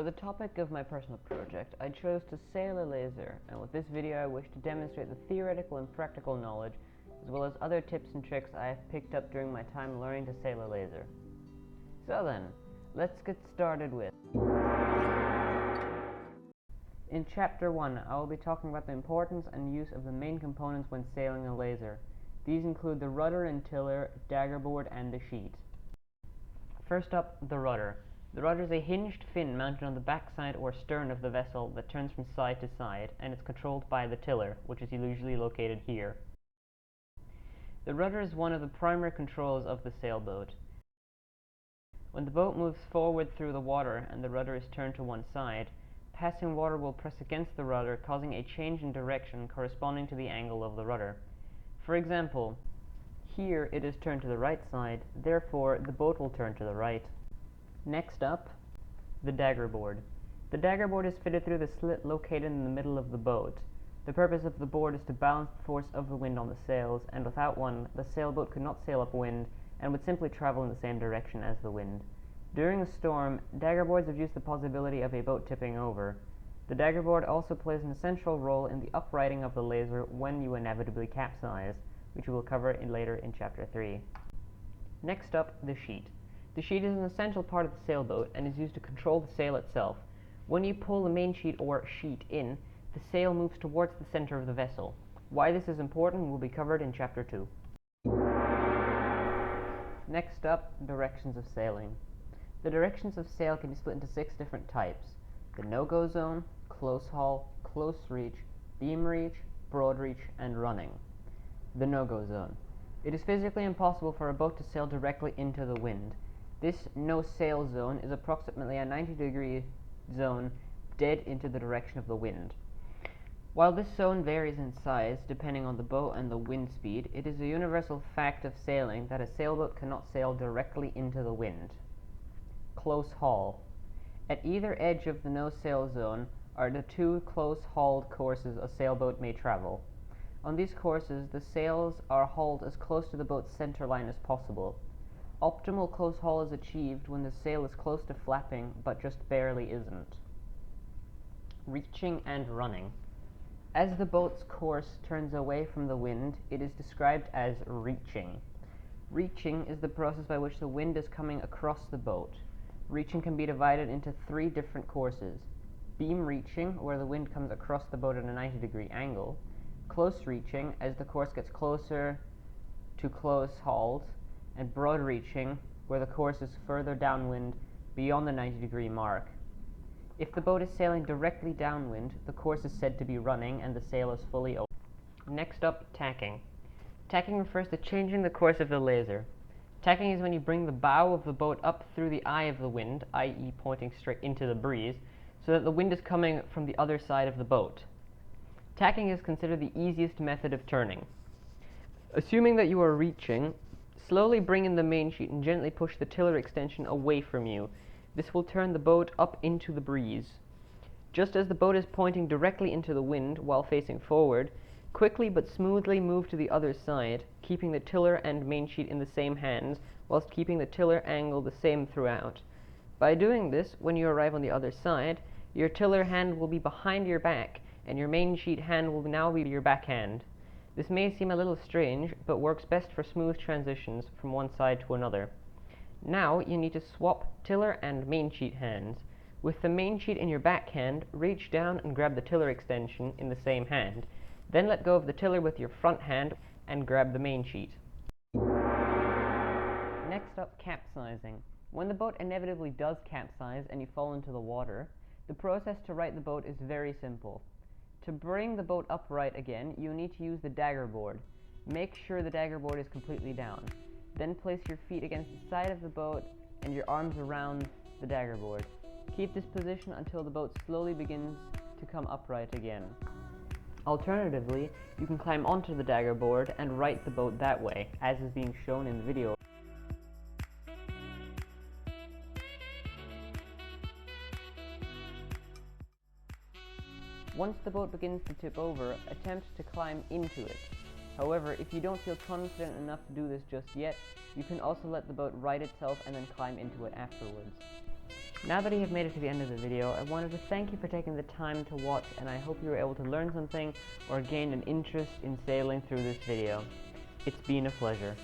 For the topic of my personal project, I chose to sail a laser, and with this video I wish to demonstrate the theoretical and practical knowledge, as well as other tips and tricks I have picked up during my time learning to sail a laser. So then, let's get started with... In Chapter 1, I will be talking about the importance and use of the main components when sailing a laser. These include the rudder and tiller, daggerboard, and the sheet. First up, the rudder. The rudder is a hinged fin mounted on the backside or stern of the vessel that turns from side to side, and is controlled by the tiller, which is usually located here. The rudder is one of the primary controls of the sailboat. When the boat moves forward through the water and the rudder is turned to one side, passing water will press against the rudder, causing a change in direction corresponding to the angle of the rudder. For example, here it is turned to the right side, therefore the boat will turn to the right. Next up, the daggerboard. The daggerboard is fitted through the slit located in the middle of the boat. The purpose of the board is to balance the force of the wind on the sails, and without one, the sailboat could not sail upwind and would simply travel in the same direction as the wind. During a storm, daggerboards reduce the possibility of a boat tipping over. The daggerboard also plays an essential role in the uprighting of the laser when you inevitably capsize, which we will cover later in Chapter 3. Next up, the sheet. The sheet is an essential part of the sailboat and is used to control the sail itself. When you pull the main sheet or sheet in, the sail moves towards the center of the vessel. Why this is important will be covered in Chapter 2. Next up, directions of sailing. The directions of sail can be split into 6 different types: the no-go zone, close haul, close reach, beam reach, broad reach, and running. The no-go zone. It is physically impossible for a boat to sail directly into the wind. This no-sail zone is approximately a 90-degree zone dead into the direction of the wind. While this zone varies in size depending on the boat and the wind speed, it is a universal fact of sailing that a sailboat cannot sail directly into the wind. Close haul. At either edge of the no-sail zone are the 2 close-hauled courses a sailboat may travel. On these courses, the sails are hauled as close to the boat's center line as possible. Optimal close haul is achieved when the sail is close to flapping, but just barely isn't. Reaching and running. As the boat's course turns away from the wind, it is described as reaching. Reaching is the process by which the wind is coming across the boat. Reaching can be divided into 3 different courses: beam reaching, where the wind comes across the boat at a 90-degree angle; close reaching, as the course gets closer to close hauled; and broad reaching, where the course is further downwind beyond the 90-degree mark. If the boat is sailing directly downwind, the course is said to be running and the sail is fully open. Next up, tacking. Tacking refers to changing the course of the laser. Tacking is when you bring the bow of the boat up through the eye of the wind, i.e. pointing straight into the breeze, so that the wind is coming from the other side of the boat. Tacking is considered the easiest method of turning. Assuming that you are reaching, slowly bring in the main sheet and gently push the tiller extension away from you. This will turn the boat up into the breeze. Just as the boat is pointing directly into the wind while facing forward, quickly but smoothly move to the other side, keeping the tiller and main sheet in the same hands, whilst keeping the tiller angle the same throughout. By doing this, when you arrive on the other side, your tiller hand will be behind your back, and your main sheet hand will now be your backhand. This may seem a little strange, but works best for smooth transitions from one side to another. Now you need to swap tiller and main sheet hands. With the main sheet in your backhand, reach down and grab the tiller extension in the same hand. Then let go of the tiller with your front hand and grab the main sheet. Next up, capsizing. When the boat inevitably does capsize and you fall into the water, the process to right the boat is very simple. To bring the boat upright again, you need to use the daggerboard. Make sure the daggerboard is completely down. Then place your feet against the side of the boat and your arms around the daggerboard. Keep this position until the boat slowly begins to come upright again. Alternatively, you can climb onto the daggerboard and right the boat that way, as is being shown in the video. Once the boat begins to tip over, attempt to climb into it. However, if you don't feel confident enough to do this just yet, you can also let the boat right itself and then climb into it afterwards. Now that you have made it to the end of the video, I wanted to thank you for taking the time to watch, and I hope you were able to learn something or gain an interest in sailing through this video. It's been a pleasure.